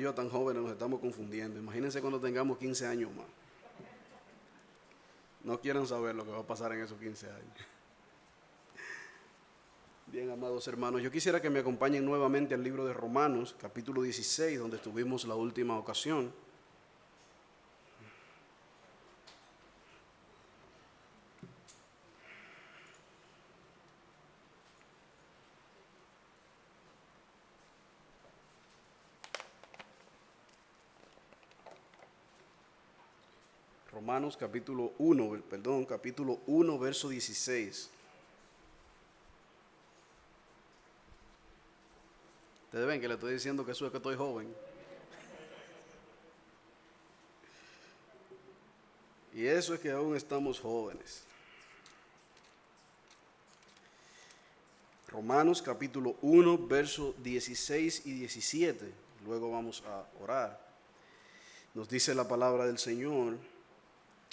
y yo tan jóvenes nos estamos confundiendo. Imagínense cuando tengamos 15 años más. No quieran saber lo que va a pasar en esos 15 años. Bien, amados hermanos, yo quisiera que me acompañen nuevamente al libro de Romanos, capítulo 16, donde estuvimos la última ocasión. Romanos capítulo 1, verso 16. Ustedes ven que le estoy diciendo que eso es que estoy joven. Y eso es que aún estamos jóvenes. Romanos capítulo 1, verso 16 y 17. Luego vamos a orar. Nos dice la palabra del Señor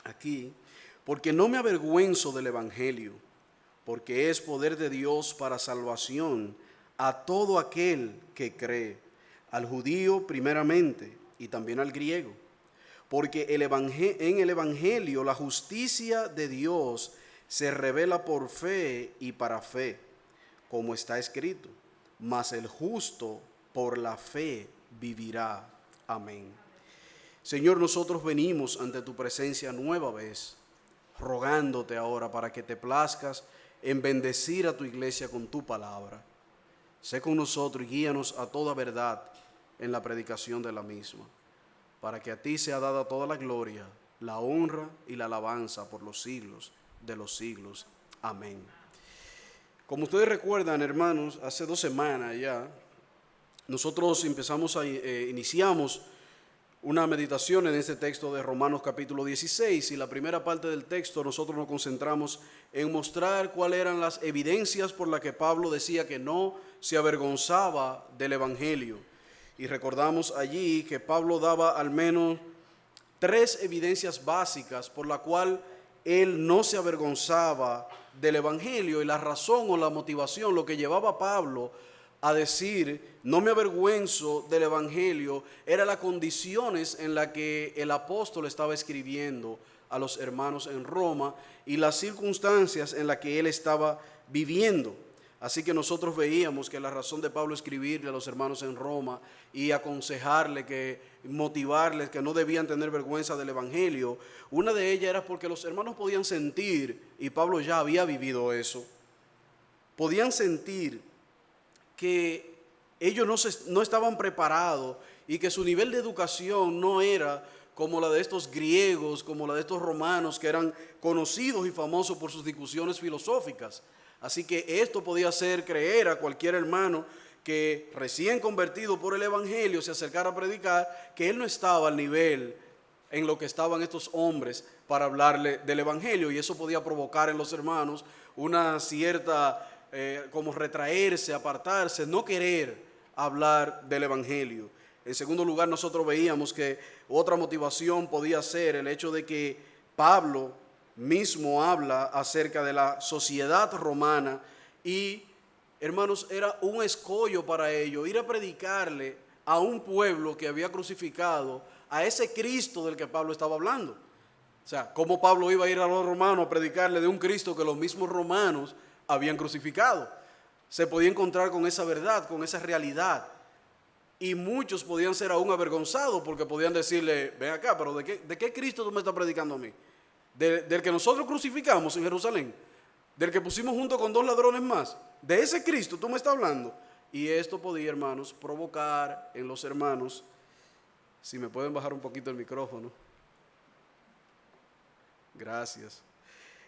aquí: porque no me avergüenzo del Evangelio, porque es poder de Dios para salvación a todo aquel que cree, al judío primeramente y también al griego. Porque en el Evangelio la justicia de Dios se revela por fe y para fe, como está escrito: mas el justo por la fe vivirá. Amén. Señor, nosotros venimos ante tu presencia nueva vez, rogándote ahora para que te plazcas en bendecir a tu iglesia con tu palabra. Sé con nosotros y guíanos a toda verdad en la predicación de la misma, para que a ti sea dada toda la gloria, la honra y la alabanza por los siglos de los siglos. Amén. Como ustedes recuerdan, hermanos, hace 2 semanas ya, nosotros iniciamos una meditación en este texto de Romanos capítulo 16, y la primera parte del texto nosotros nos concentramos en mostrar cuáles eran las evidencias por las que Pablo decía que no se avergonzaba del Evangelio. Y recordamos allí que Pablo daba al menos 3 evidencias básicas por la cual él no se avergonzaba del Evangelio, y la razón o la motivación, lo que llevaba a Pablo a decir no me avergüenzo del Evangelio, era las condiciones en las que el apóstol estaba escribiendo a los hermanos en Roma y las circunstancias en las que él estaba viviendo. Así que nosotros veíamos que la razón de Pablo escribirle a los hermanos en Roma y aconsejarle, motivarles que no debían tener vergüenza del Evangelio, una de ellas era porque los hermanos podían sentir, y Pablo ya había vivido eso, podían sentir que ellos no estaban preparados y que su nivel de educación no era como la de estos griegos, como la de estos romanos, que eran conocidos y famosos por sus discusiones filosóficas. Así que esto podía hacer creer a cualquier hermano que recién convertido por el Evangelio se acercara a predicar, que él no estaba al nivel en lo que estaban estos hombres para hablarle del Evangelio, y eso podía provocar en los hermanos una cierta como retraerse, apartarse, no querer hablar del Evangelio. En segundo lugar, nosotros veíamos que otra motivación podía ser el hecho de que Pablo mismo habla acerca de la sociedad romana y, hermanos, era un escollo para ellos ir a predicarle a un pueblo que había crucificado a ese Cristo del que Pablo estaba hablando. O sea, ¿cómo Pablo iba a ir a los romanos a predicarle de un Cristo que los mismos romanos habían crucificado? Se podía encontrar con esa verdad, con esa realidad. Y muchos podían ser aún avergonzados porque podían decirle: ven acá, pero ¿de qué Cristo tú me estás predicando a mí? Del que nosotros crucificamos en Jerusalén, del que pusimos junto con 2 ladrones más, de ese Cristo tú me estás hablando. Y esto podía, hermanos, provocar en los hermanos, si me pueden bajar un poquito el micrófono, gracias.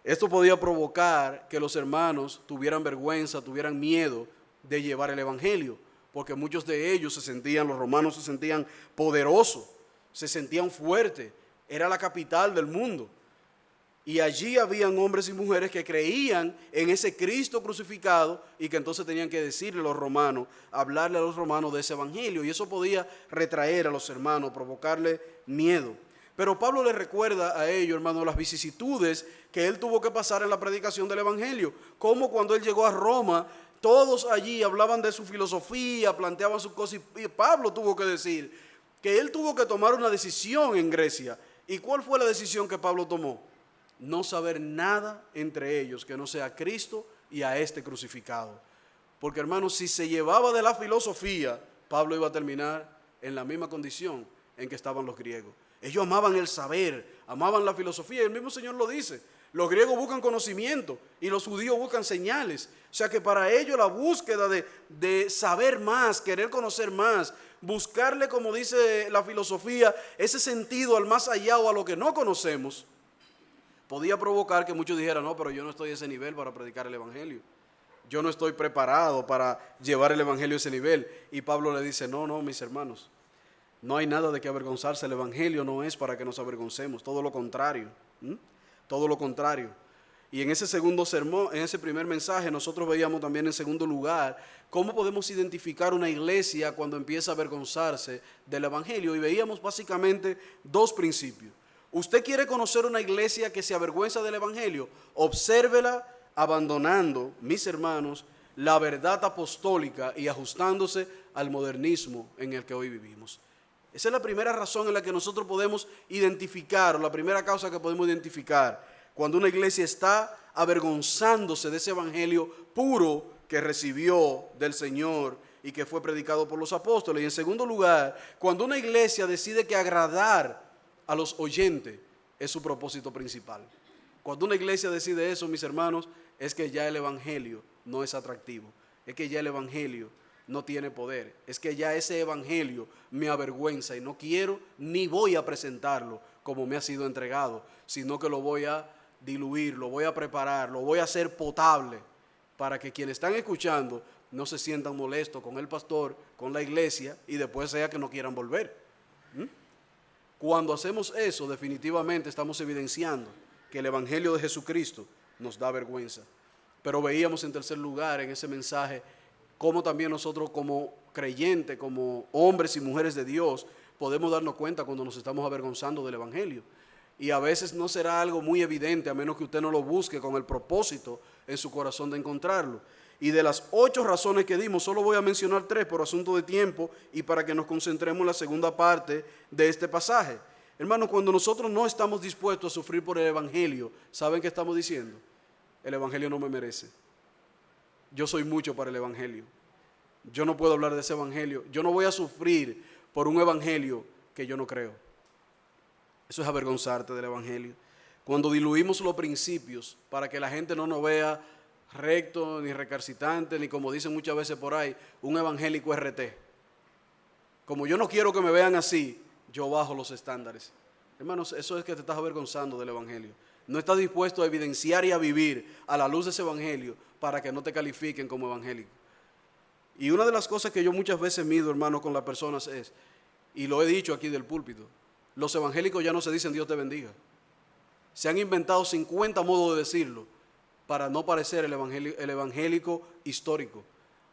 Esto podía provocar que los hermanos tuvieran vergüenza, tuvieran miedo de llevar el Evangelio, porque muchos de ellos los romanos se sentían poderosos, se sentían fuertes, era la capital del mundo. Y allí habían hombres y mujeres que creían en ese Cristo crucificado y que entonces tenían que decirle a los romanos, hablarle a los romanos de ese Evangelio, y eso podía retraer a los hermanos, provocarle miedo. Pero Pablo les recuerda a ellos, hermanos, las vicisitudes que él tuvo que pasar en la predicación del Evangelio. Como cuando él llegó a Roma, todos allí hablaban de su filosofía, planteaban sus cosas, y Pablo tuvo que decir: que él tuvo que tomar una decisión en Grecia. ¿Y cuál fue la decisión que Pablo tomó? No saber nada entre ellos que no sea Cristo y a este crucificado. Porque, hermanos, si se llevaba de la filosofía, Pablo iba a terminar en la misma condición en que estaban los griegos. Ellos amaban el saber, amaban la filosofía, y el mismo Señor lo dice. Los griegos buscan conocimiento y los judíos buscan señales. O sea que para ellos la búsqueda de saber más, querer conocer más, buscarle, como dice la filosofía, ese sentido al más allá o a lo que no conocemos, podía provocar que muchos dijeran, no, pero yo no estoy a ese nivel para predicar el evangelio. Yo no estoy preparado para llevar el evangelio a ese nivel. Y Pablo le dice, no, mis hermanos, no hay nada de qué avergonzarse. El evangelio no es para que nos avergoncemos, todo lo contrario. Todo lo contrario. Y en ese segundo sermón, en ese primer mensaje, nosotros veíamos también en segundo lugar cómo podemos identificar una iglesia cuando empieza a avergonzarse del evangelio. Y veíamos básicamente dos principios. ¿Usted quiere conocer una iglesia que se avergüenza del evangelio? Obsérvela abandonando, mis hermanos, la verdad apostólica y ajustándose al modernismo en el que hoy vivimos. Esa es la primera razón en la que nosotros podemos identificar, o la primera causa que podemos identificar, cuando una iglesia está avergonzándose de ese evangelio puro que recibió del Señor y que fue predicado por los apóstoles. Y en segundo lugar, cuando una iglesia decide que agradar a los oyentes es su propósito principal. Cuando una iglesia decide eso, mis hermanos, es que ya el evangelio no es atractivo, es que ya el evangelio no tiene poder, es que ya ese evangelio me avergüenza y no quiero ni voy a presentarlo como me ha sido entregado, sino que lo voy a diluir, lo voy a preparar, lo voy a hacer potable para que quienes están escuchando no se sientan molestos con el pastor, con la iglesia y después sea que no quieran volver. Cuando hacemos eso, definitivamente estamos evidenciando que el evangelio de Jesucristo nos da vergüenza. Pero veíamos en tercer lugar en ese mensaje cómo también nosotros como creyentes, como hombres y mujeres de Dios, podemos darnos cuenta cuando nos estamos avergonzando del evangelio. Y a veces no será algo muy evidente a menos que usted no lo busque con el propósito en su corazón de encontrarlo. Y de las 8 razones que dimos, solo voy a mencionar 3 por asunto de tiempo y para que nos concentremos en la segunda parte de este pasaje. Hermanos, cuando nosotros no estamos dispuestos a sufrir por el evangelio, ¿saben qué estamos diciendo? El evangelio no me merece. Yo soy mucho para el evangelio. Yo no puedo hablar de ese evangelio. Yo no voy a sufrir por un evangelio que yo no creo. Eso es avergonzarte del evangelio. Cuando diluimos los principios para que la gente no nos vea recto, ni recalcitrante, ni como dicen muchas veces por ahí, un evangélico RT. Como yo no quiero que me vean así, yo bajo los estándares. Hermanos, eso es que te estás avergonzando del evangelio. No estás dispuesto a evidenciar y a vivir a la luz de ese evangelio para que no te califiquen como evangélico. Y una de las cosas que yo muchas veces mido, hermano, con las personas es, y lo he dicho aquí del púlpito, los evangélicos ya no se dicen Dios te bendiga. Se han inventado 50 modos de decirlo para no parecer el evangélico histórico.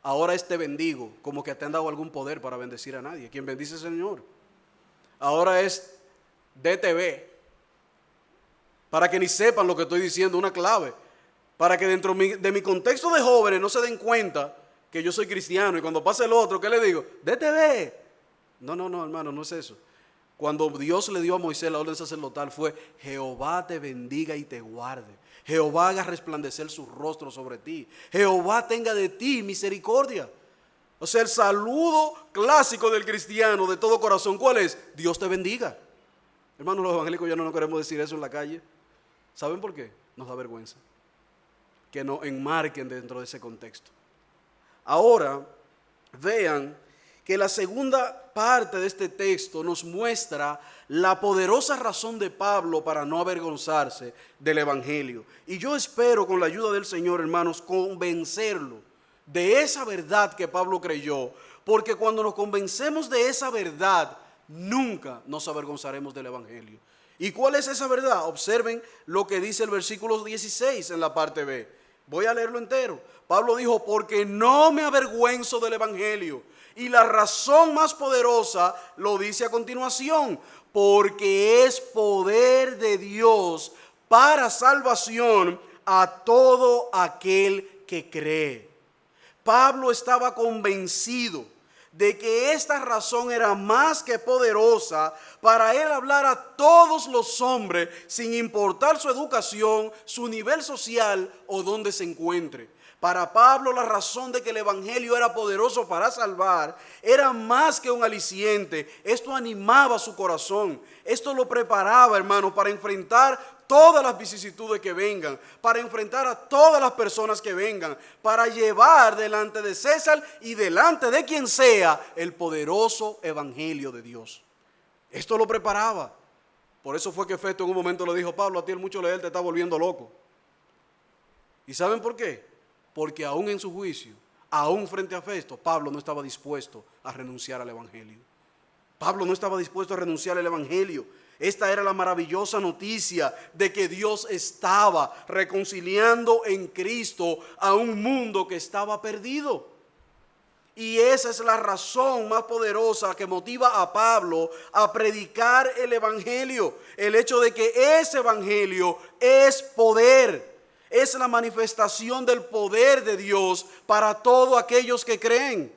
Ahora es te bendigo, como que te han dado algún poder para bendecir a nadie. Quien bendice es el Señor. Ahora es DTV, para que ni sepan lo que estoy diciendo, una clave, para que dentro de mi contexto de jóvenes no se den cuenta que yo soy cristiano y cuando pase el otro, ¿qué le digo? DTV. No, hermano, no es eso. Cuando Dios le dio a Moisés la orden sacerdotal fue Jehová te bendiga y te guarde. Jehová haga resplandecer su rostro sobre ti. Jehová tenga de ti misericordia. O sea, el saludo clásico del cristiano de todo corazón, ¿cuál es? Dios te bendiga. Hermanos, los evangélicos ya no queremos decir eso en la calle. ¿Saben por qué? Nos da vergüenza que nos enmarquen dentro de ese contexto. Ahora, vean que la segunda parte de este texto nos muestra la poderosa razón de Pablo para no avergonzarse del evangelio. Y yo espero con la ayuda del Señor, hermanos, convencerlo de esa verdad que Pablo creyó, porque cuando nos convencemos de esa verdad, nunca nos avergonzaremos del evangelio. ¿Y cuál es esa verdad? Observen lo que dice el versículo 16 en la parte B. Voy a leerlo entero. Pablo dijo, porque no me avergüenzo del evangelio. Y la razón más poderosa lo dice a continuación, porque es poder de Dios para salvación a todo aquel que cree. Pablo estaba convencido de que esta razón era más que poderosa para él hablar a todos los hombres sin importar su educación, su nivel social o dónde se encuentre. Para Pablo la razón de que el evangelio era poderoso para salvar era más que un aliciente. Esto animaba su corazón. Esto lo preparaba, hermano, para enfrentar todas las vicisitudes que vengan, para enfrentar a todas las personas que vengan, para llevar delante de César y delante de quien sea el poderoso evangelio de Dios. Esto lo preparaba. Por eso fue que Festo en un momento le dijo: Pablo, a ti el mucho leer te está volviendo loco. ¿Y saben por qué? Porque aún en su juicio, aún frente a Festo, Pablo no estaba dispuesto a renunciar al evangelio. Pablo no estaba dispuesto a renunciar al evangelio. Esta era la maravillosa noticia de que Dios estaba reconciliando en Cristo a un mundo que estaba perdido. Y esa es la razón más poderosa que motiva a Pablo a predicar el evangelio. El hecho de que ese evangelio es poder. Es la manifestación del poder de Dios para todos aquellos que creen.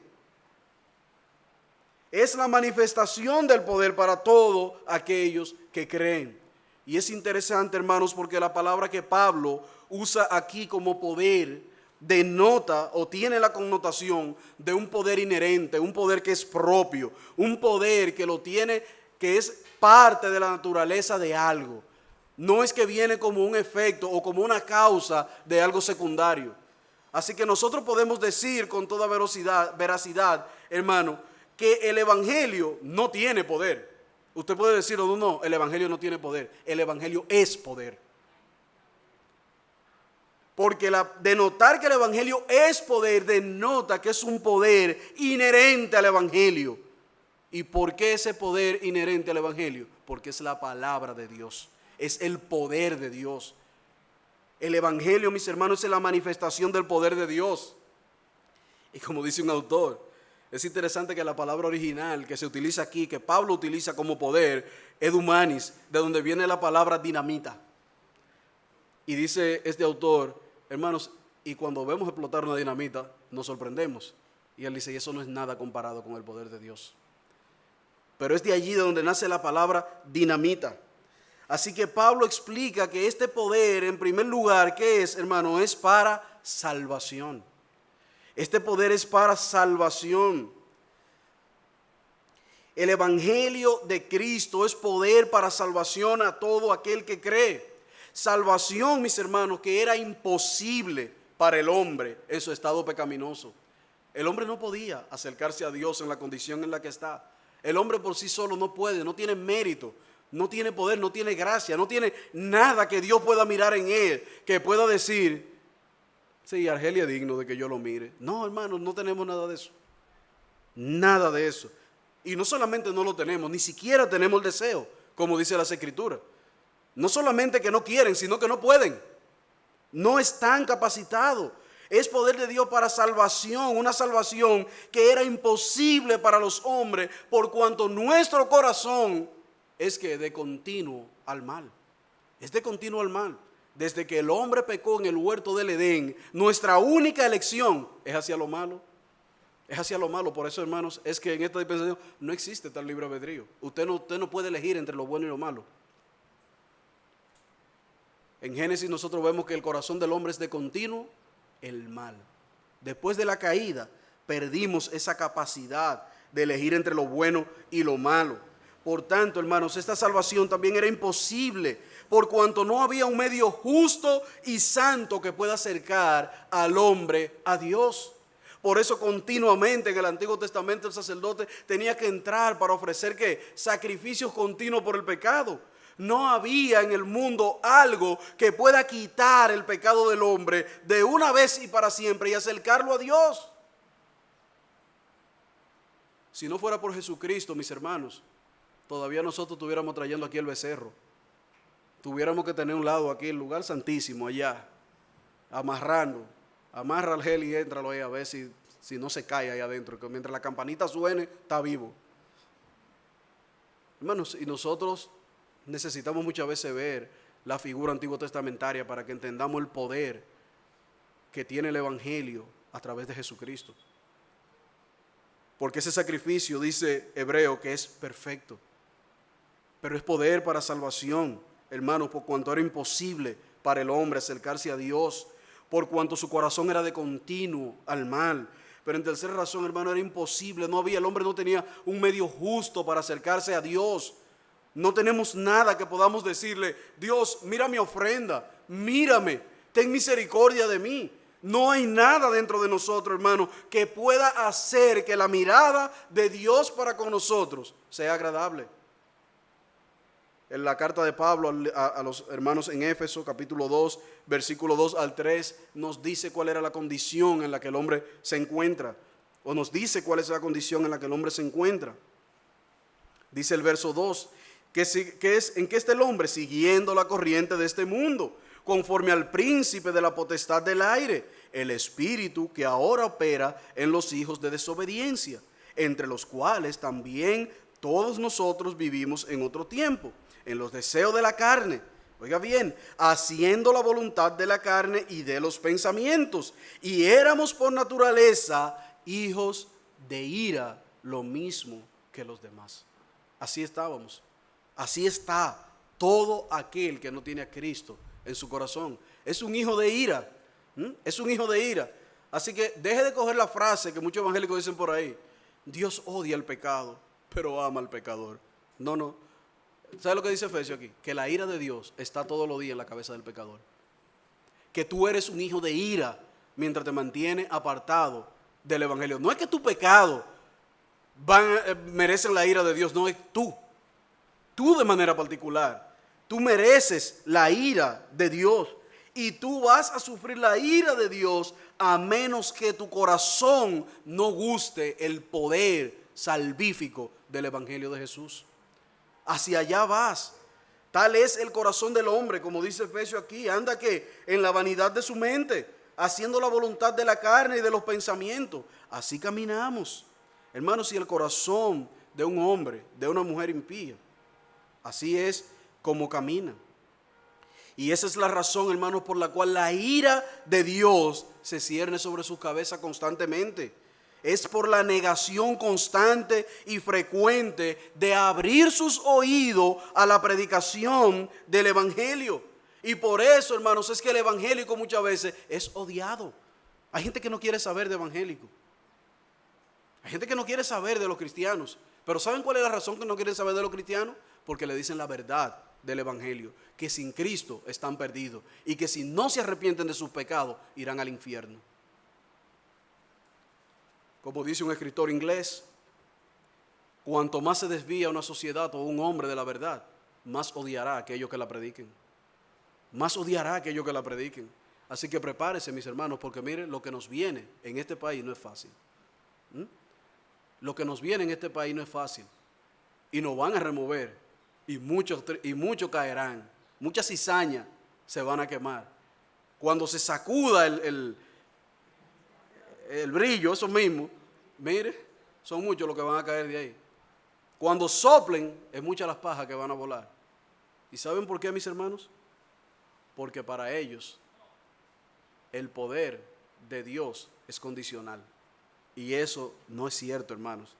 Es la manifestación del poder para todos aquellos que creen. Y es interesante, hermanos, porque la palabra que Pablo usa aquí como poder denota o tiene la connotación de un poder inherente, un poder que es propio, un poder que lo tiene, que es parte de la naturaleza de algo. No es que viene como un efecto o como una causa de algo secundario. Así que nosotros podemos decir con toda veracidad, hermano, que el evangelio no tiene poder. Usted puede decir, no, el evangelio no tiene poder. El evangelio es poder. Porque denotar que el evangelio es poder denota que es un poder inherente al evangelio. ¿Y por qué ese poder inherente al evangelio? Porque es la palabra de Dios. Es el poder de Dios. El evangelio, mis hermanos, es la manifestación del poder de Dios. Y como dice un autor, es interesante que la palabra original que se utiliza aquí, que Pablo utiliza como poder, edumanis, de donde viene la palabra dinamita. Y dice este autor, hermanos, y cuando vemos explotar una dinamita, nos sorprendemos. Y él dice, y eso no es nada comparado con el poder de Dios. Pero es de allí de donde nace la palabra dinamita. Así que Pablo explica que este poder, en primer lugar, ¿qué es, hermano? Es para salvación. Este poder es para salvación. El evangelio de Cristo es poder para salvación a todo aquel que cree. Salvación, mis hermanos, que era imposible para el hombre en su estado pecaminoso. El hombre no podía acercarse a Dios en la condición en la que está. El hombre por sí solo no puede, no tiene mérito. No tiene poder, no tiene gracia, no tiene nada que Dios pueda mirar en él, que pueda decir, sí, Argelia es digno de que yo lo mire. No, hermanos, no tenemos nada de eso. Nada de eso. Y no solamente no lo tenemos, ni siquiera tenemos el deseo, como dice las Escrituras. No solamente que no quieren, sino que no pueden. No están capacitados. Es poder de Dios para salvación, una salvación que era imposible para los hombres, por cuanto nuestro corazón es que de continuo al mal. Es de continuo al mal. Desde que el hombre pecó en el huerto del Edén, nuestra única elección es hacia lo malo. Es hacia lo malo. Por eso, hermanos, es que en esta dispensación no existe tal libre albedrío. Usted no puede elegir entre lo bueno y lo malo. En Génesis nosotros vemos que el corazón del hombre es de continuo el mal. Después de la caída, perdimos esa capacidad de elegir entre lo bueno y lo malo. Por tanto, hermanos, esta salvación también era imposible, por cuanto no había un medio justo y santo que pueda acercar al hombre a Dios. Por eso continuamente en el Antiguo Testamento el sacerdote tenía que entrar para ofrecer ¿qué? Sacrificios continuos por el pecado. No había en el mundo algo que pueda quitar el pecado del hombre de una vez y para siempre y acercarlo a Dios. Si no fuera por Jesucristo, mis hermanos, todavía nosotros estuviéramos trayendo aquí el becerro. Tuviéramos que tener un lado aquí, el lugar santísimo allá, amarrando. Amarra al gel y éntralo ahí a ver si no se cae ahí adentro, que mientras la campanita suene, está vivo. Hermanos, y nosotros necesitamos muchas veces ver la figura antiguo testamentaria para que entendamos el poder que tiene el evangelio a través de Jesucristo. porque ese sacrificio, dice Hebreo, que es perfecto. Pero es poder para salvación, hermanos, por cuanto era imposible para el hombre acercarse a Dios, por cuanto su corazón era de continuo al mal. Pero en tercera razón, hermano, era imposible, el hombre no tenía un medio justo para acercarse a Dios. No tenemos nada que podamos decirle: Dios, mira mi ofrenda, mírame, ten misericordia de mí. No hay nada dentro de nosotros, hermano, que pueda hacer que la mirada de Dios para con nosotros sea agradable. En la carta de Pablo a los hermanos en Éfeso, capítulo 2, versículo 2 al 3, nos dice cuál era la condición en la que el hombre se encuentra. O nos dice cuál es la condición en la que el hombre se encuentra. Dice el verso 2, en que está el hombre siguiendo la corriente de este mundo, conforme al príncipe de la potestad del aire, el espíritu que ahora opera en los hijos de desobediencia, entre los cuales también todos nosotros vivimos en otro tiempo, en los deseos de la carne. Oiga bien, haciendo la voluntad de la carne y de los pensamientos, y éramos por naturaleza hijos de ira, lo mismo que los demás. Así estábamos. Así está todo aquel que no tiene a Cristo en su corazón. Es un hijo de ira. Es un hijo de ira. Así que deje de coger la frase que muchos evangélicos dicen por ahí: Dios odia el pecado, pero ama al pecador. No. ¿Sabe lo que dice Efesios aquí? Que la ira de Dios está todos los días en la cabeza del pecador. Que tú eres un hijo de ira mientras te mantienes apartado del evangelio. No es que tu pecado merecen la ira de Dios, no, es tú. Tú de manera particular. Tú mereces la ira de Dios. Y tú vas a sufrir la ira de Dios a menos que tu corazón no guste el poder salvífico del evangelio de Jesús. Hacia allá vas. Tal es el corazón del hombre, como dice Efesios aquí. Anda que en la vanidad de su mente, haciendo la voluntad de la carne y de los pensamientos. Así caminamos. Hermanos, si el corazón de un hombre, de una mujer impía, así es como camina. Y esa es la razón, hermanos, por la cual la ira de Dios se cierne sobre su cabeza constantemente. Es por la negación constante y frecuente de abrir sus oídos a la predicación del evangelio. Y por eso, hermanos, es que el evangélico muchas veces es odiado. Hay gente que no quiere saber de evangélico. Hay gente que no quiere saber de los cristianos. Pero ¿saben cuál es la razón que no quieren saber de los cristianos? Porque le dicen la verdad del evangelio, que sin Cristo están perdidos y que si no se arrepienten de sus pecados irán al infierno. Como dice un escritor inglés, cuanto más se desvía una sociedad o un hombre de la verdad, más odiará a aquellos que la prediquen. Más odiará a aquellos que la prediquen. Así que prepárese, mis hermanos, porque miren, lo que nos viene en este país no es fácil. Lo que nos viene en este país no es fácil. Y nos van a remover. Y muchos caerán. Muchas cizañas se van a quemar. Cuando se sacuda el brillo, eso mismo, mire, son muchos los que van a caer de ahí. Cuando soplen, es muchas las pajas que van a volar. ¿Y saben por qué, mis hermanos? Porque para ellos el poder de Dios es condicional. Y eso no es cierto, hermanos.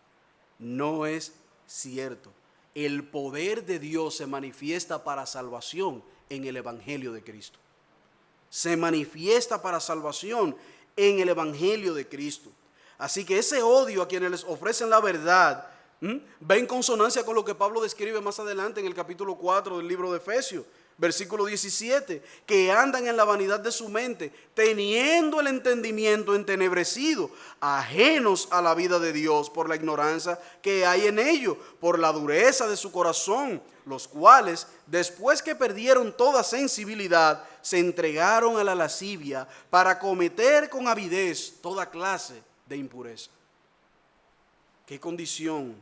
No es cierto. El poder de Dios se manifiesta para salvación en el evangelio de Cristo. Se manifiesta para salvación en el evangelio de Cristo. Así que ese odio a quienes les ofrecen la verdad va en consonancia con lo que Pablo describe más adelante en el capítulo 4 del libro de Efesios, versículo 17, que andan en la vanidad de su mente, teniendo el entendimiento entenebrecido, ajenos a la vida de Dios por la ignorancia que hay en ellos, por la dureza de su corazón, los cuales, después que perdieron toda sensibilidad, se entregaron a la lascivia para cometer con avidez toda clase de impureza. ¿Qué condición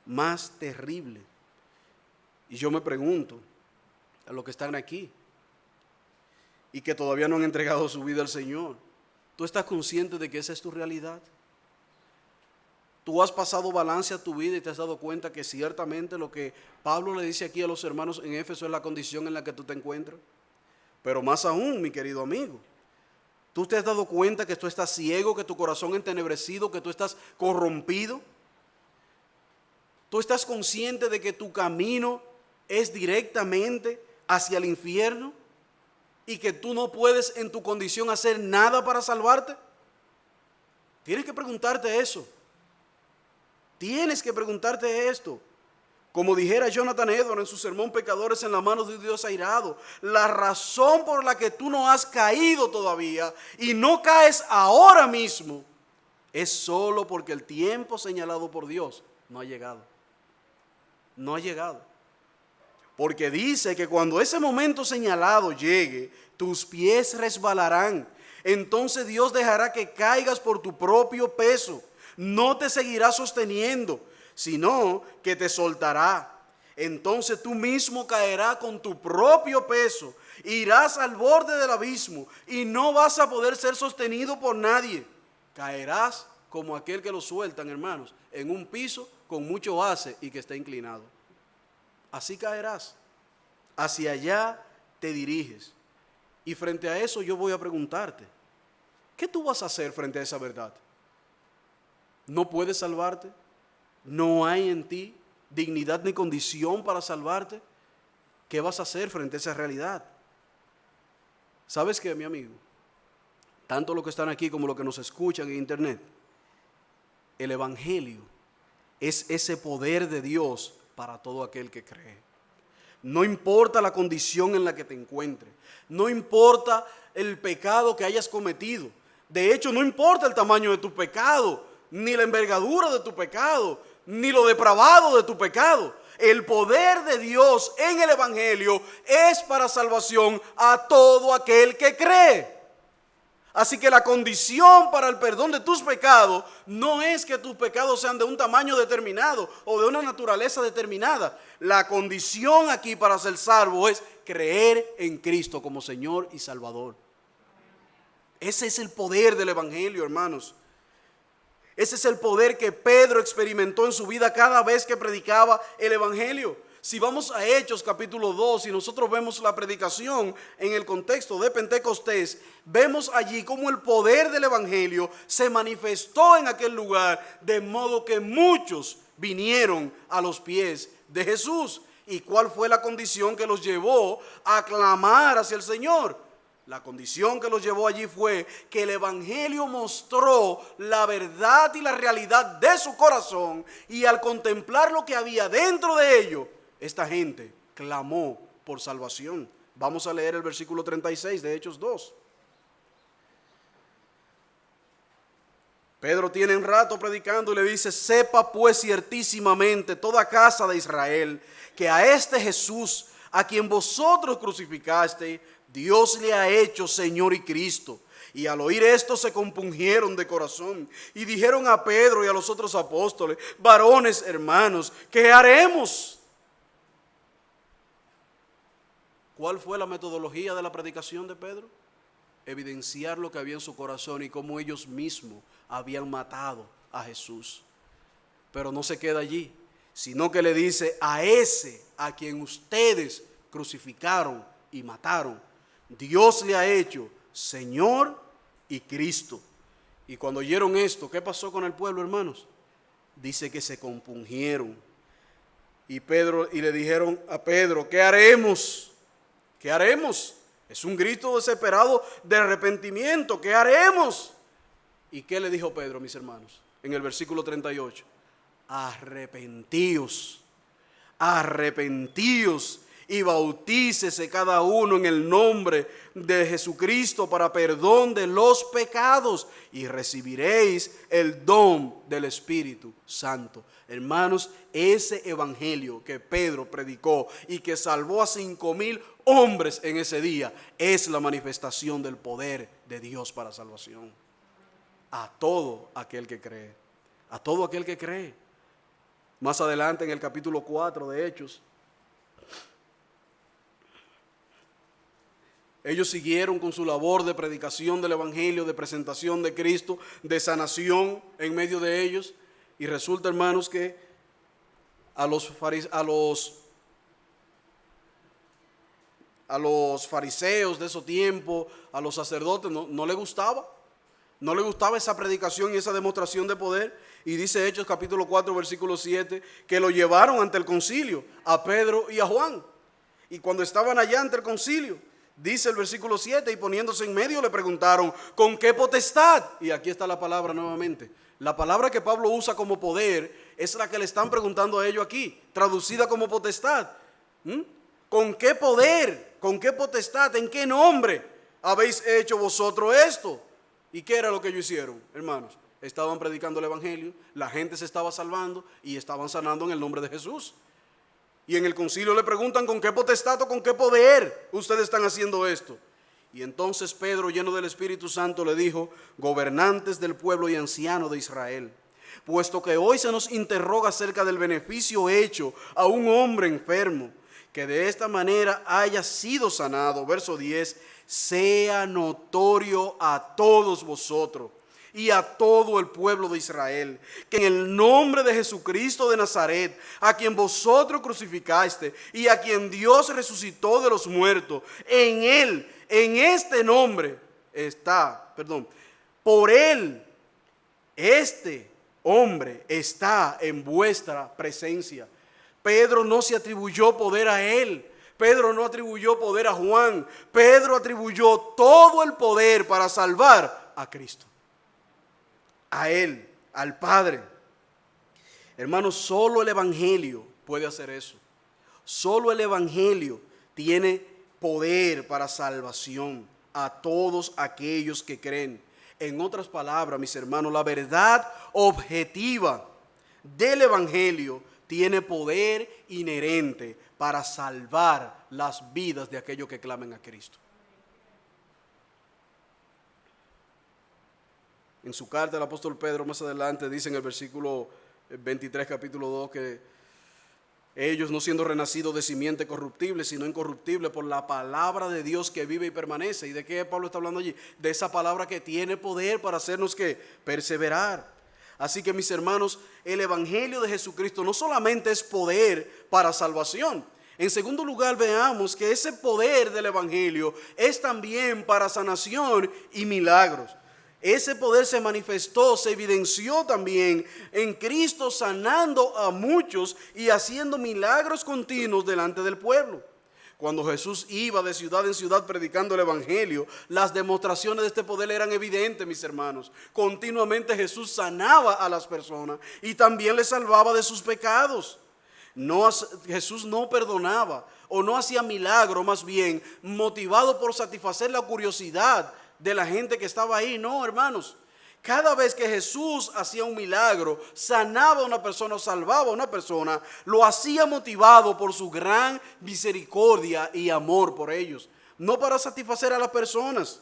más terrible? Y yo me pregunto, a los que están aquí y que todavía no han entregado su vida al Señor, ¿tú estás consciente de que esa es tu realidad? ¿Tú has pasado balance a tu vida y te has dado cuenta que ciertamente lo que Pablo le dice aquí a los hermanos en Éfeso es la condición en la que tú te encuentras? Pero más aún, mi querido amigo, ¿Tú te has dado cuenta que tú estás ciego, que tu corazón entenebrecido, que tú estás corrompido? ¿Tú estás consciente de que tu camino es directamente hacia el infierno y que tú no puedes en tu condición hacer nada para salvarte? Tienes que preguntarte eso. Tienes que preguntarte esto. Como dijera Jonathan Edwards en su sermón Pecadores en la mano de un Dios airado, la razón por la que tú no has caído todavía y no caes ahora mismo es solo porque el tiempo señalado por Dios no ha llegado. No ha llegado. Porque dice que cuando ese momento señalado llegue, tus pies resbalarán. Entonces Dios dejará que caigas por tu propio peso. No te seguirá sosteniendo, sino que te soltará. Entonces tú mismo caerás con tu propio peso. Irás al borde del abismo y no vas a poder ser sostenido por nadie. Caerás como aquel que lo sueltan, hermanos, en un piso con mucho base y que está inclinado. Así caerás. Hacia allá te diriges. Y frente a eso yo voy a preguntarte, ¿qué tú vas a hacer frente a esa verdad? ¿No puedes salvarte? ¿No hay en ti dignidad ni condición para salvarte? ¿Qué vas a hacer frente a esa realidad? ¿Sabes qué, mi amigo? Tanto los que están aquí como los que nos escuchan en internet, el Evangelio es ese poder de Dios para todo aquel que cree. No importa la condición en la que te encuentres, no importa el pecado que hayas cometido. De hecho, no importa el tamaño de tu pecado, ni la envergadura de tu pecado, ni lo depravado de tu pecado. El poder de Dios en el Evangelio es para salvación a todo aquel que cree. Así que la condición para el perdón de tus pecados no es que tus pecados sean de un tamaño determinado o de una naturaleza determinada. La condición aquí para ser salvo es creer en Cristo como Señor y Salvador. Ese es el poder del Evangelio, hermanos. Ese es el poder que Pedro experimentó en su vida cada vez que predicaba el Evangelio. Si vamos a Hechos capítulo 2 y nosotros vemos la predicación en el contexto de Pentecostés, vemos allí cómo el poder del Evangelio se manifestó en aquel lugar, de modo que muchos vinieron a los pies de Jesús. ¿Y cuál fue la condición que los llevó a clamar hacia el Señor? La condición que los llevó allí fue que el Evangelio mostró la verdad y la realidad de su corazón, y al contemplar lo que había dentro de ellos, esta gente clamó por salvación. Vamos a leer el versículo 36 de Hechos 2. Pedro tiene un rato predicando y le dice: sepa pues ciertísimamente toda casa de Israel que a este Jesús, a quien vosotros crucificasteis, Dios le ha hecho Señor y Cristo. Y al oír esto se compungieron de corazón y dijeron a Pedro y a los otros apóstoles: varones, hermanos, ¿qué haremos? ¿Cuál fue la metodología de la predicación de Pedro? Evidenciar lo que había en su corazón y cómo ellos mismos habían matado a Jesús. Pero no se queda allí, sino que le dice: a ese a quien ustedes crucificaron y mataron, Dios le ha hecho Señor y Cristo. Y cuando oyeron esto, ¿qué pasó con el pueblo, hermanos? Dice que se compungieron. Y le dijeron a Pedro: ¿qué haremos? ¿Qué haremos? Es un grito desesperado de arrepentimiento. ¿Qué haremos? ¿Y qué le dijo Pedro, mis hermanos? En el versículo 38. Arrepentíos, arrepentíos y bautícese cada uno en el nombre de Jesucristo para perdón de los pecados y recibiréis el don del Espíritu Santo. Hermanos, ese evangelio que Pedro predicó y que salvó a 5,000 hombres en ese día es la manifestación del poder de Dios para salvación. A todo aquel que cree, a todo aquel que cree. Más adelante en el capítulo 4 de Hechos, ellos siguieron con su labor de predicación del Evangelio, de presentación de Cristo, de sanación en medio de ellos. Y resulta, hermanos, que a los a los fariseos de esos tiempos, a los sacerdotes, no le gustaba. No le gustaba esa predicación y esa demostración de poder. Y dice Hechos capítulo 4, versículo 7, que lo llevaron ante el concilio, a Pedro y a Juan. Y cuando estaban allá ante el concilio, dice el versículo 7, y poniéndose en medio le preguntaron, ¿con qué potestad? Y aquí está la palabra nuevamente. La palabra que Pablo usa como poder es la que le están preguntando a ellos aquí, traducida como potestad. ¿Con qué poder? ¿Con qué potestad? ¿En qué nombre habéis hecho vosotros esto? ¿Y qué era lo que ellos hicieron, hermanos? Estaban predicando el evangelio, la gente se estaba salvando y estaban sanando en el nombre de Jesús. Y en el concilio le preguntan, ¿con qué potestad o con qué poder ustedes están haciendo esto? Y entonces Pedro, lleno del Espíritu Santo, le dijo, gobernantes del pueblo y ancianos de Israel, puesto que hoy se nos interroga acerca del beneficio hecho a un hombre enfermo, que de esta manera haya sido sanado, verso 10, sea notorio a todos vosotros y a todo el pueblo de Israel, que en el nombre de Jesucristo de Nazaret, a quien vosotros crucificaste y a quien Dios resucitó de los muertos, en él, en este nombre por él, este hombre está en vuestra presencia. Pedro no se atribuyó poder a él. Pedro no atribuyó poder a Juan. Pedro atribuyó todo el poder para salvar a Cristo, a Él, al Padre. Hermanos, solo el Evangelio puede hacer eso. Solo el Evangelio tiene poder para salvación a todos aquellos que creen. En otras palabras, mis hermanos, la verdad objetiva del Evangelio tiene poder inherente para salvar las vidas de aquellos que clamen a Cristo. En su carta el apóstol Pedro más adelante dice en el versículo 23 capítulo 2 que ellos no siendo renacidos de simiente corruptible sino incorruptible por la palabra de Dios que vive y permanece. ¿Y de qué Pablo está hablando allí? De esa palabra que tiene poder para hacernos que perseverar. Así que mis hermanos, el Evangelio de Jesucristo no solamente es poder para salvación. En segundo lugar, veamos que ese poder del Evangelio es también para sanación y milagros. Ese poder se manifestó, se evidenció también en Cristo sanando a muchos y haciendo milagros continuos delante del pueblo. Cuando Jesús iba de ciudad en ciudad predicando el Evangelio, las demostraciones de este poder eran evidentes, mis hermanos. Continuamente Jesús sanaba a las personas y también les salvaba de sus pecados. Jesús no perdonaba o no hacía milagro, más bien motivado por satisfacer la curiosidad de la gente que estaba ahí. No, hermanos. Cada vez que Jesús hacía un milagro, sanaba a una persona o salvaba a una persona, lo hacía motivado por su gran misericordia y amor por ellos, no para satisfacer a las personas.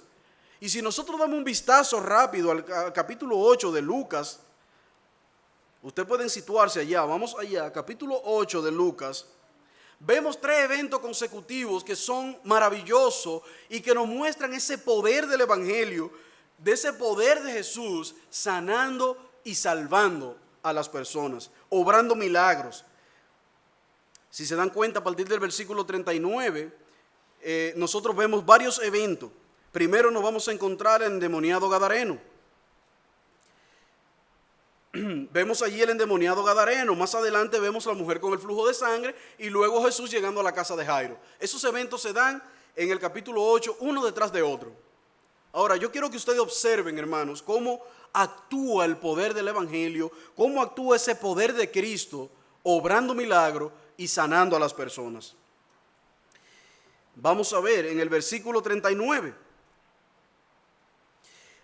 Y si nosotros damos un vistazo rápido al capítulo 8 de Lucas, ustedes pueden situarse allá, vamos allá, capítulo 8 de Lucas, vemos 3 eventos consecutivos que son maravillosos y que nos muestran ese poder del Evangelio, de ese poder de Jesús sanando y salvando a las personas, obrando milagros. Si se dan cuenta, a partir del versículo 39, nosotros vemos varios eventos. Primero nos vamos a encontrar el endemoniado gadareno. Vemos allí el endemoniado gadareno. Más adelante vemos la mujer con el flujo de sangre y luego Jesús llegando a la casa de Jairo. Esos eventos se dan en el capítulo 8, uno detrás de otro. Ahora, yo quiero que ustedes observen, hermanos, cómo actúa el poder del Evangelio, cómo actúa ese poder de Cristo, obrando milagros y sanando a las personas. Vamos a ver en el versículo 39.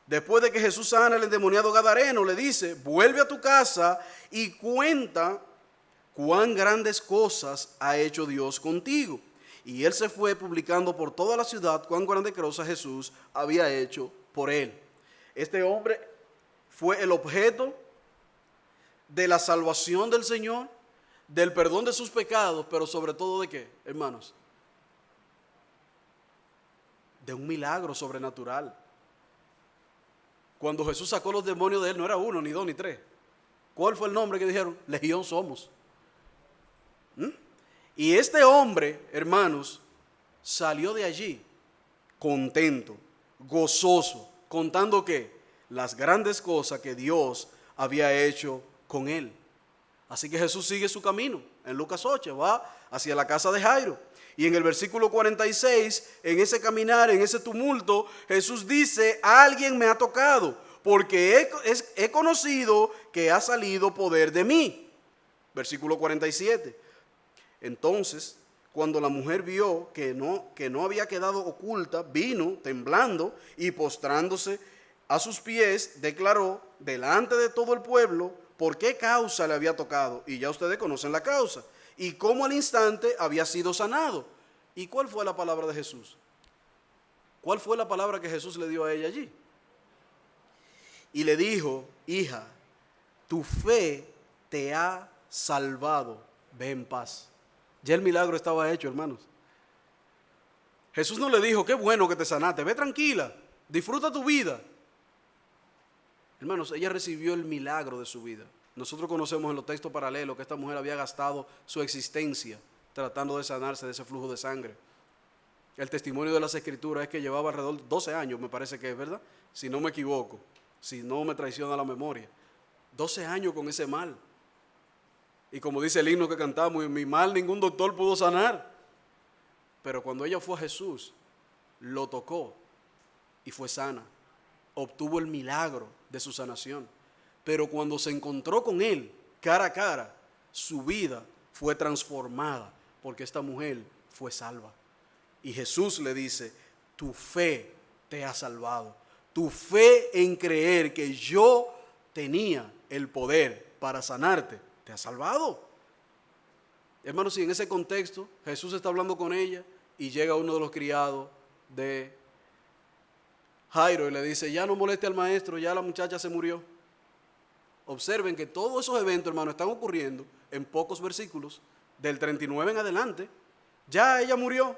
Después de que Jesús sana al endemoniado gadareno, le dice, vuelve a tu casa y cuenta cuán grandes cosas ha hecho Dios contigo. Y él se fue publicando por toda la ciudad cuán grandes cosas Jesús había hecho por él. Este hombre fue el objeto de la salvación del Señor, del perdón de sus pecados, pero sobre todo ¿de qué, hermanos? De un milagro sobrenatural. Cuando Jesús sacó los demonios de él, no era 1, ni 2, ni 3. ¿Cuál fue el nombre que dijeron? Legión somos. Y este hombre, hermanos, salió de allí contento, gozoso, contando que las grandes cosas que Dios había hecho con él. Así que Jesús sigue su camino. En Lucas 8 va hacia la casa de Jairo. Y en el versículo 46, en ese caminar, en ese tumulto, Jesús dice: alguien me ha tocado, porque he conocido que ha salido poder de mí. Versículo 47. Entonces, cuando la mujer vio que no había quedado oculta, vino temblando y postrándose a sus pies, declaró delante de todo el pueblo por qué causa le había tocado. Y ya ustedes conocen la causa. Y cómo al instante había sido sanado. ¿Y cuál fue la palabra de Jesús? ¿Cuál fue la palabra que Jesús le dio a ella allí? Y le dijo: hija, tu fe te ha salvado, ve en paz. Ya el milagro estaba hecho, hermanos. Jesús no le dijo: qué bueno que te sanaste, ve tranquila, disfruta tu vida. Hermanos, ella recibió el milagro de su vida. Nosotros conocemos en los textos paralelos que esta mujer había gastado su existencia tratando de sanarse de ese flujo de sangre. El testimonio de las Escrituras es que llevaba alrededor de 12 años, me parece que es, ¿verdad? Si no me equivoco, si no me traiciona la memoria. 12 años con ese mal. Y como dice el himno que cantamos, en mi mal ningún doctor pudo sanar. Pero cuando ella fue a Jesús, lo tocó y fue sana. Obtuvo el milagro de su sanación. Pero cuando se encontró con él, cara a cara, su vida fue transformada, porque esta mujer fue salva. Y Jesús le dice: tu fe te ha salvado. Tu fe en creer que yo tenía el poder para sanarte, te ha salvado. Hermanos, y en ese contexto, Jesús está hablando con ella y llega uno de los criados de Jairo y le dice: ya no moleste al maestro, ya la muchacha se murió. Observen que todos esos eventos, hermanos, están ocurriendo en pocos versículos, del 39 en adelante. Ya ella murió.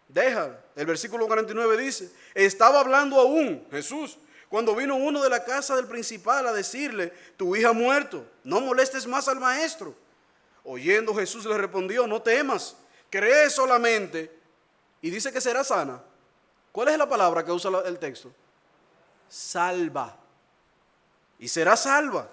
Deja, el versículo 49 dice: estaba hablando aún Jesús cuando vino uno de la casa del principal a decirle: tu hija ha muerto, no molestes más al maestro. Oyendo, Jesús le respondió: no temas, cree solamente y dice que será sana. ¿Cuál es la palabra que usa el texto? Salva. Y será salva.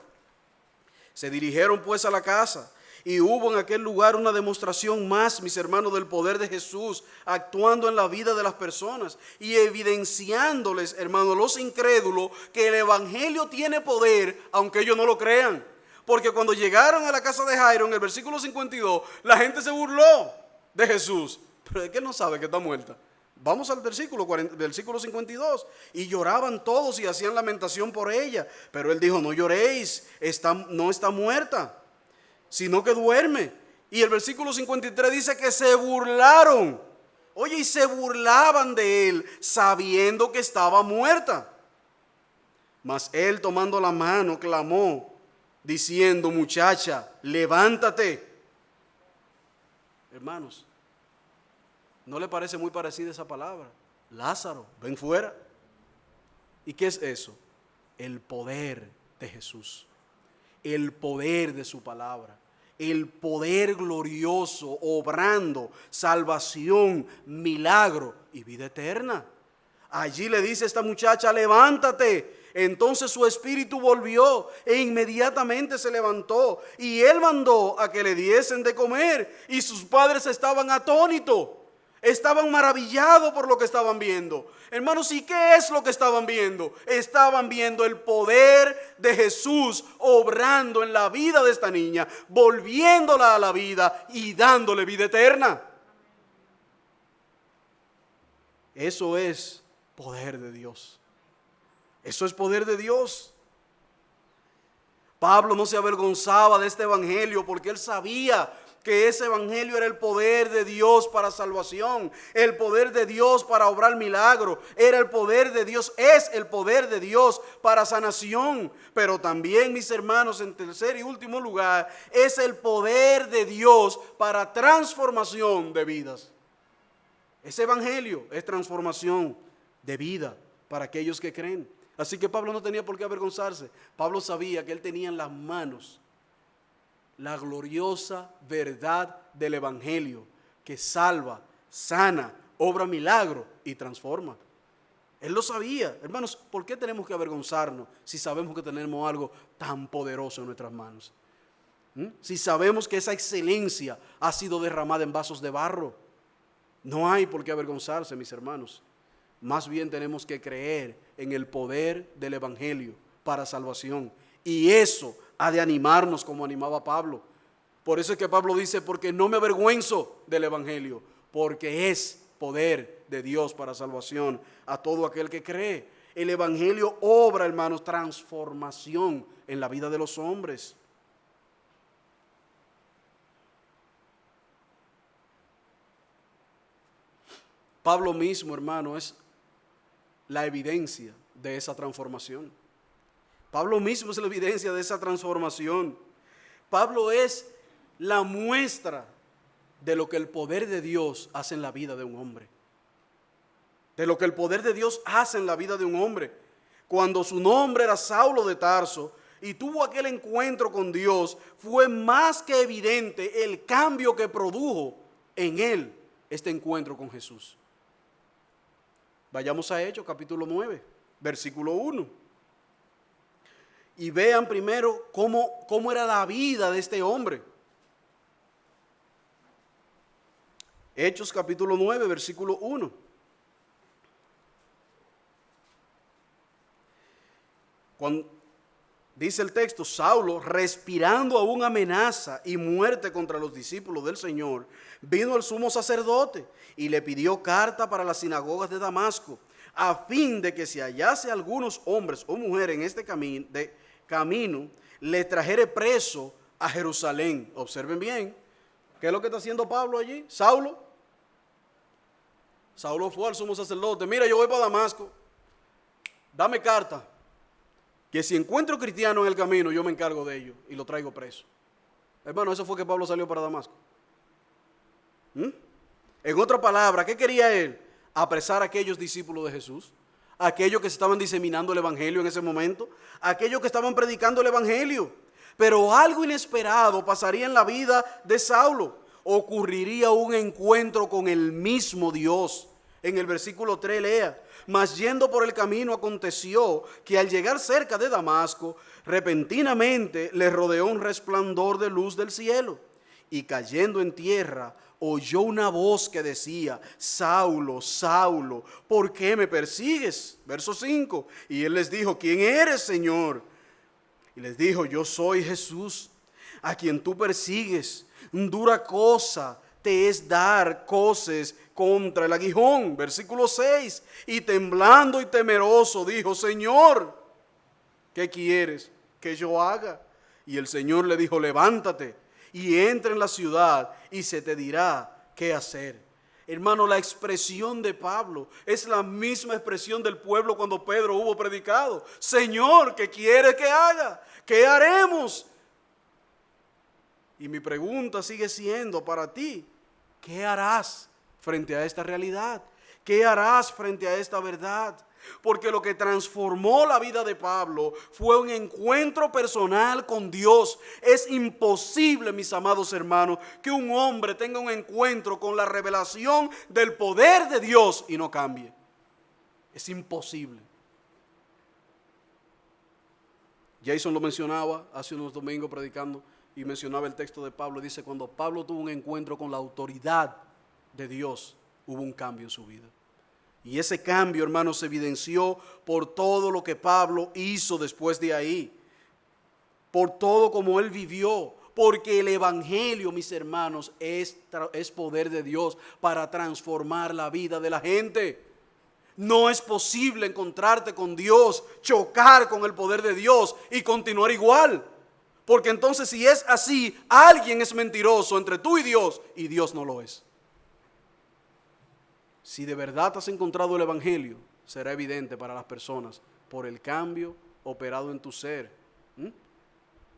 Se dirigieron pues a la casa, y hubo en aquel lugar una demostración más, mis hermanos, del poder de Jesús actuando en la vida de las personas y evidenciándoles, hermanos, los incrédulos, que el evangelio tiene poder aunque ellos no lo crean. Porque cuando llegaron a la casa de Jairo, en el versículo 52, la gente se burló de Jesús. Pero es que él no sabe que está muerta. Vamos al versículo 52. Y lloraban todos y hacían lamentación por ella. Pero él dijo: no lloréis, no está muerta, sino que duerme. Y el versículo 53 dice que se burlaron. Oye, y se burlaban de él, sabiendo que estaba muerta. Mas él, tomando la mano, clamó, diciendo: muchacha, levántate. Hermanos, ¿no le parece muy parecida esa palabra? Lázaro, ven fuera. ¿Y qué es eso? El poder de Jesús, el poder de su palabra, el poder glorioso, obrando salvación, milagro y vida eterna. Allí le dice esta muchacha: levántate. Entonces su espíritu volvió e inmediatamente se levantó, y él mandó a que le diesen de comer, y sus padres estaban atónitos. Estaban maravillados por lo que estaban viendo. Hermanos, ¿y qué es lo que estaban viendo? Estaban viendo el poder de Jesús obrando en la vida de esta niña, volviéndola a la vida y dándole vida eterna. Eso es poder de Dios. Eso es poder de Dios. Pablo no se avergonzaba de este evangelio porque él sabía que ese evangelio era el poder de Dios para salvación, el poder de Dios para obrar milagro, era el poder de Dios, es el poder de Dios para sanación, pero también, mis hermanos, en tercer y último lugar, es el poder de Dios para transformación de vidas. Ese evangelio es transformación de vida para aquellos que creen. Así que Pablo no tenía por qué avergonzarse. Pablo sabía que él tenía en las manos la gloriosa verdad del evangelio que salva, sana, obra milagro y transforma. Él lo sabía. Hermanos, ¿por qué tenemos que avergonzarnos si sabemos que tenemos algo tan poderoso en nuestras manos? Si sabemos que esa excelencia ha sido derramada en vasos de barro. No hay por qué avergonzarse, mis hermanos. Más bien tenemos que creer en el poder del Evangelio para salvación. Y eso ha de animarnos como animaba Pablo. Por eso es que Pablo dice, porque no me avergüenzo del Evangelio, porque es poder de Dios para salvación a todo aquel que cree. El Evangelio obra, hermanos, transformación en la vida de los hombres. Pablo mismo, hermano, es la evidencia de esa transformación. Pablo mismo es la evidencia de esa transformación. Pablo es la muestra de lo que el poder de Dios hace en la vida de un hombre. De lo que el poder de Dios hace en la vida de un hombre. Cuando su nombre era Saulo de Tarso y tuvo aquel encuentro con Dios, fue más que evidente el cambio que produjo en él este encuentro con Jesús. Vayamos a Hechos, capítulo 9, versículo 1. Y vean primero cómo era la vida de este hombre. Hechos, capítulo 9, versículo 1. Cuando dice el texto, Saulo, respirando aún amenaza y muerte contra los discípulos del Señor, vino al sumo sacerdote y le pidió carta para las sinagogas de Damasco, a fin de que si hallase algunos hombres o mujeres en este camino, le trajere preso a Jerusalén. Observen bien, ¿qué es lo que está haciendo Pablo allí? Saulo fue al sumo sacerdote, mira, yo voy para Damasco, dame carta, que si encuentro cristiano en el camino, yo me encargo de ellos y lo traigo preso. Hermano, eso fue que Pablo salió para Damasco. En otra palabra, ¿qué quería él? Apresar a aquellos discípulos de Jesús, aquellos que estaban diseminando el Evangelio en ese momento, aquellos que estaban predicando el Evangelio. Pero algo inesperado pasaría en la vida de Saulo. Ocurriría un encuentro con el mismo Dios. En el versículo 3 lea, mas yendo por el camino aconteció que al llegar cerca de Damasco, repentinamente le rodeó un resplandor de luz del cielo, y cayendo en tierra, oyó una voz que decía, Saulo, Saulo, ¿por qué me persigues? Verso 5, y él les dijo, ¿quién eres, Señor? Y les dijo, yo soy Jesús, a quien tú persigues. Dura cosa te es dar coces contra el aguijón. Versículo 6, y temblando y temeroso dijo, Señor, ¿qué quieres que yo haga? Y el Señor le dijo, levántate y entra en la ciudad y se te dirá qué hacer. Hermano, la expresión de Pablo es la misma expresión del pueblo cuando Pedro hubo predicado. Señor, ¿qué quieres que haga? ¿Qué haremos? Y mi pregunta sigue siendo para ti, ¿qué harás frente a esta realidad? ¿Qué harás frente a esta verdad? Porque lo que transformó la vida de Pablo fue un encuentro personal con Dios. Es imposible, mis amados hermanos, que un hombre tenga un encuentro con la revelación del poder de Dios y no cambie. Es imposible. Jason lo mencionaba hace unos domingos predicando y mencionaba el texto de Pablo. Dice, cuando Pablo tuvo un encuentro con la autoridad de Dios, hubo un cambio en su vida. Y ese cambio, hermanos, se evidenció por todo lo que Pablo hizo después de ahí. Por todo como él vivió. Porque el Evangelio, mis hermanos, es poder de Dios para transformar la vida de la gente. No es posible encontrarte con Dios, chocar con el poder de Dios y continuar igual. Porque entonces si es así, alguien es mentiroso entre tú y Dios no lo es. Si de verdad has encontrado el Evangelio, será evidente para las personas por el cambio operado en tu ser.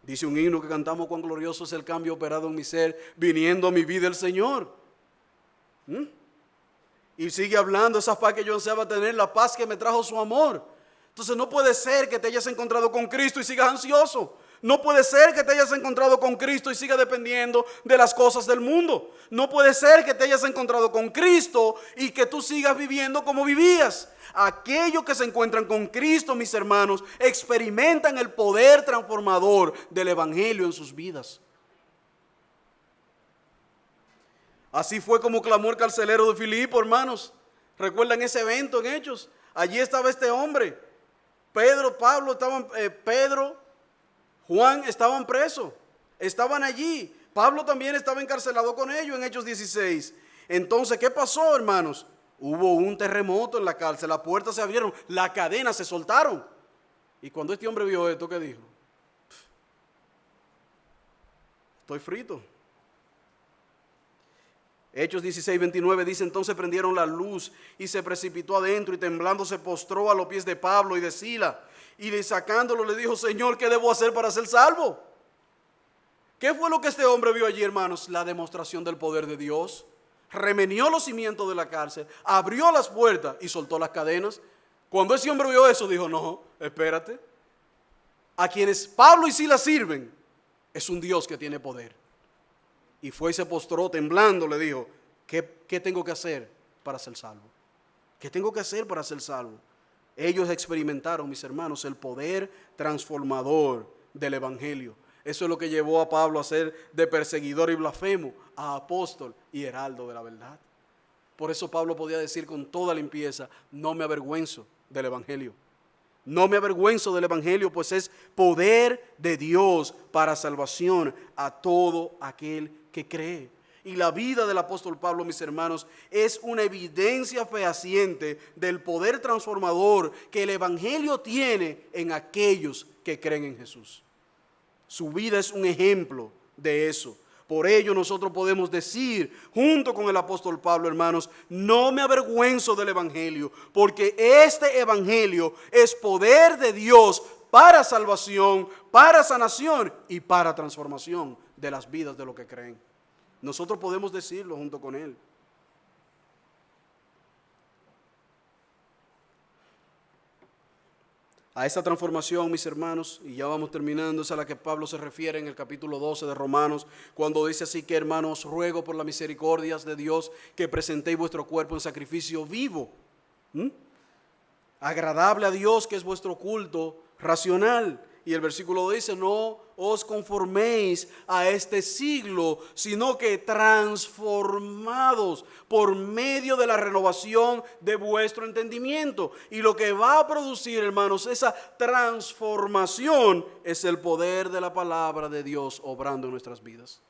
Dice un himno que cantamos, cuán glorioso es el cambio operado en mi ser, viniendo a mi vida el Señor. Y sigue hablando, esa paz que yo ansiaba tener, la paz que me trajo su amor. Entonces no puede ser que te hayas encontrado con Cristo y sigas ansioso. No puede ser que te hayas encontrado con Cristo y sigas dependiendo de las cosas del mundo. No puede ser que te hayas encontrado con Cristo y que tú sigas viviendo como vivías. Aquellos que se encuentran con Cristo, mis hermanos, experimentan el poder transformador del Evangelio en sus vidas. Así fue como clamó el carcelero de Filipo, hermanos. ¿Recuerdan ese evento en Hechos? Allí estaba este hombre. Pedro, Juan estaban presos. Estaban allí. Pablo también estaba encarcelado con ellos en Hechos 16. Entonces, ¿qué pasó, hermanos? Hubo un terremoto en la cárcel. Las puertas se abrieron. Las cadenas se soltaron. Y cuando este hombre vio esto, ¿qué dijo? Estoy frito. Hechos 16:29 dice: entonces prendieron la luz y se precipitó adentro y temblando se postró a los pies de Pablo y de Silas y sacándolo le dijo: Señor, ¿qué debo hacer para ser salvo? ¿Qué fue lo que este hombre vio allí, hermanos? La demostración del poder de Dios. Remenió los cimientos de la cárcel, abrió las puertas y soltó las cadenas. Cuando ese hombre vio eso, dijo: no, espérate. A quienes Pablo y Silas sirven es un Dios que tiene poder. Y fue y se postró temblando, le dijo: ¿Qué tengo que hacer para ser salvo? ¿Qué tengo que hacer para ser salvo? Ellos experimentaron, mis hermanos, el poder transformador del Evangelio. Eso es lo que llevó a Pablo a ser de perseguidor y blasfemo a apóstol y heraldo de la verdad. Por eso Pablo podía decir con toda limpieza: no me avergüenzo del Evangelio. No me avergüenzo del Evangelio, pues es poder de Dios para salvación a todo aquel que cree. Y la vida del apóstol Pablo, mis hermanos, es una evidencia fehaciente del poder transformador que el Evangelio tiene en aquellos que creen en Jesús. Su vida es un ejemplo de eso. Por ello nosotros podemos decir, junto con el apóstol Pablo, hermanos: no me avergüenzo del Evangelio, porque este Evangelio es poder de Dios para salvación, para sanación y para transformación de las vidas de los que creen. Nosotros podemos decirlo junto con él. A esta transformación, mis hermanos, y ya vamos terminando, es a la que Pablo se refiere en el capítulo 12 de Romanos, cuando dice así: que hermanos, ruego por las misericordias de Dios que presentéis vuestro cuerpo en sacrificio vivo, agradable a Dios, que es vuestro culto racional. Y el versículo dice: no os conforméis a este siglo, sino que transformados por medio de la renovación de vuestro entendimiento. Y lo que va a producir, hermanos, esa transformación es el poder de la palabra de Dios obrando en nuestras vidas.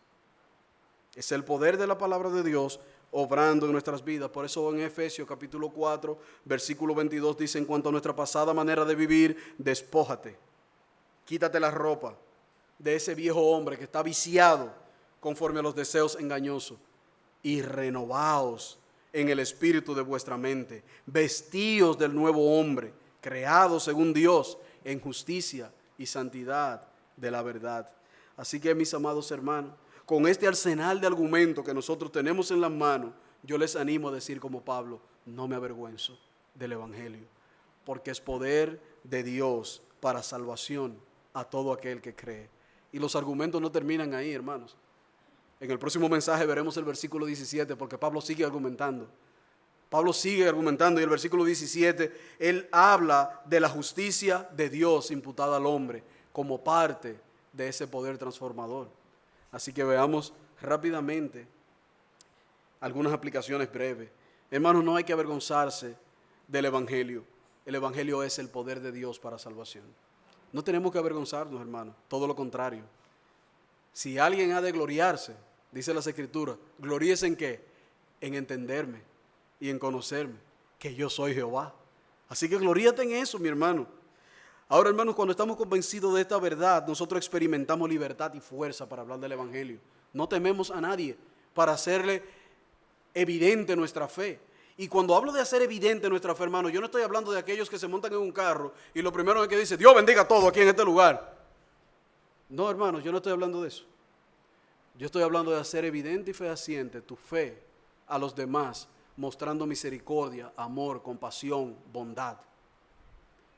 Es el poder de la palabra de Dios obrando en nuestras vidas. Por eso en Efesios capítulo 4, versículo 22 dice: en cuanto a nuestra pasada manera de vivir, despójate. Quítate la ropa de ese viejo hombre que está viciado conforme a los deseos engañosos y renovaos en el espíritu de vuestra mente. Vestíos del nuevo hombre, creado según Dios en justicia y santidad de la verdad. Así que, mis amados hermanos, con este arsenal de argumentos que nosotros tenemos en las manos, yo les animo a decir como Pablo: no me avergüenzo del Evangelio, porque es poder de Dios para salvación a todo aquel que cree. Y los argumentos no terminan ahí, hermanos. En el próximo mensaje veremos el versículo 17, porque Pablo sigue argumentando. Pablo sigue argumentando, y el versículo 17, él habla de la justicia de Dios imputada al hombre como parte de ese poder transformador. Así que veamos rápidamente algunas aplicaciones breves. Hermanos, no hay que avergonzarse del Evangelio. El Evangelio es el poder de Dios para salvación. No tenemos que avergonzarnos, hermanos, todo lo contrario. Si alguien ha de gloriarse, dice las Escrituras, gloríese en ¿qué? En entenderme y en conocerme, que yo soy Jehová. Así que gloríate en eso, mi hermano. Ahora, hermanos, cuando estamos convencidos de esta verdad, nosotros experimentamos libertad y fuerza para hablar del Evangelio. No tememos a nadie para hacerle evidente nuestra fe. Y cuando hablo de hacer evidente nuestra fe, hermano, yo no estoy hablando de aquellos que se montan en un carro y lo primero es que dice: Dios bendiga todo aquí en este lugar. No, hermanos, yo no estoy hablando de eso. Yo estoy hablando de hacer evidente y fehaciente tu fe a los demás, mostrando misericordia, amor, compasión, bondad.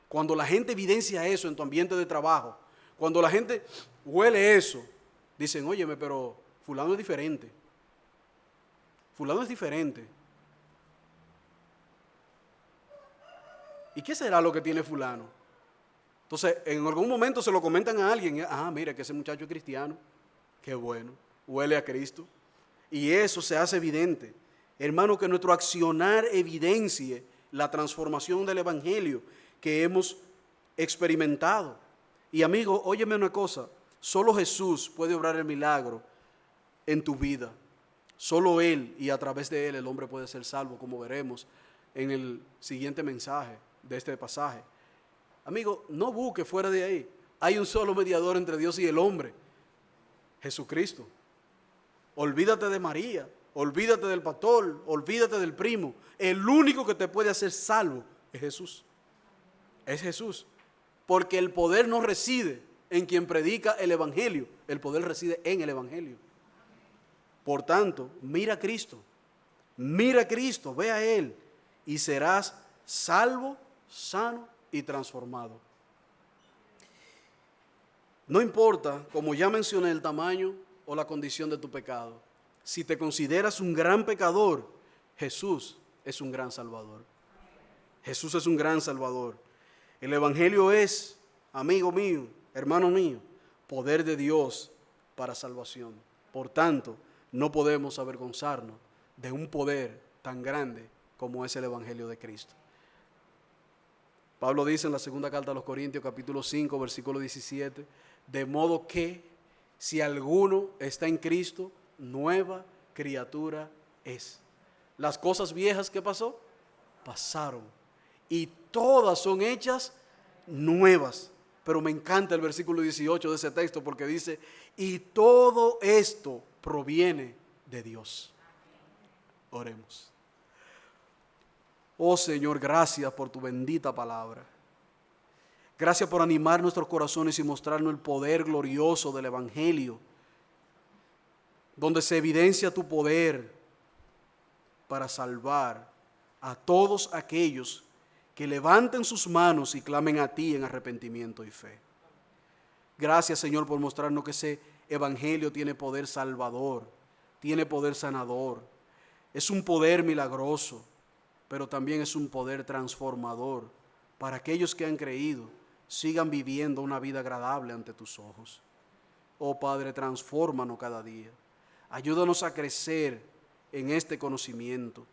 Cuando la gente evidencia eso en tu ambiente de trabajo, Cuando la gente huele eso, dicen, óyeme, pero fulano es diferente. Fulano es diferente. ¿Y qué será lo que tiene fulano? Entonces, en algún momento se lo comentan a alguien, mira que ese muchacho es cristiano, qué bueno, huele a Cristo. Y eso se hace evidente. Hermano, que nuestro accionar evidencie la transformación del Evangelio que hemos experimentado. Y amigo, óyeme una cosa, solo Jesús puede obrar el milagro en tu vida. Solo Él, y a través de Él el hombre puede ser salvo, como veremos en el siguiente mensaje de este pasaje. Amigo, no busque fuera de ahí. Hay un solo mediador entre Dios y el hombre, Jesucristo. Olvídate de María, olvídate del pastor, olvídate del primo. El único que te puede hacer salvo es Jesús. Es Jesús. Porque el poder no reside en quien predica el Evangelio, el poder reside en el Evangelio. Por tanto, mira a Cristo, ve a Él y serás salvo, sano y transformado. No importa, como ya mencioné, el tamaño o la condición de tu pecado. Si te consideras un gran pecador, Jesús es un gran salvador. Jesús es un gran salvador. El Evangelio es, amigo mío, hermano mío, poder de Dios para salvación. Por tanto, no podemos avergonzarnos de un poder tan grande como es el Evangelio de Cristo. Pablo dice en la segunda carta a los Corintios, capítulo 5, versículo 17, de modo que si alguno está en Cristo, nueva criatura es. Las cosas viejas que pasó, pasaron. Y todas son hechas nuevas. Pero me encanta el versículo 18 de ese texto porque dice, y todo esto proviene de Dios. Oremos. Oh Señor, gracias por tu bendita palabra. Gracias por animar nuestros corazones y mostrarnos el poder glorioso del Evangelio, donde se evidencia tu poder para salvar a todos aquellos que levanten sus manos y clamen a ti en arrepentimiento y fe. Gracias, Señor, por mostrarnos que ese Evangelio tiene poder salvador, tiene poder sanador. Es un poder milagroso, pero también es un poder transformador para aquellos que han creído, sigan viviendo una vida agradable ante tus ojos. Oh Padre, transfórmanos cada día. Ayúdanos a crecer en este conocimiento.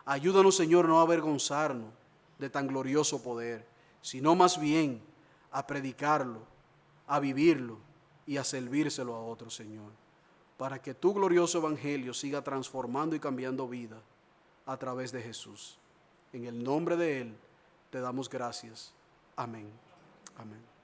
Ayúdanos, Señor, no a avergonzarnos de tan glorioso poder, sino más bien a predicarlo, a vivirlo y a servírselo a otros, Señor, para que tu glorioso Evangelio siga transformando y cambiando vida a través de Jesús. En el nombre de Él te damos gracias. Amén. Amén.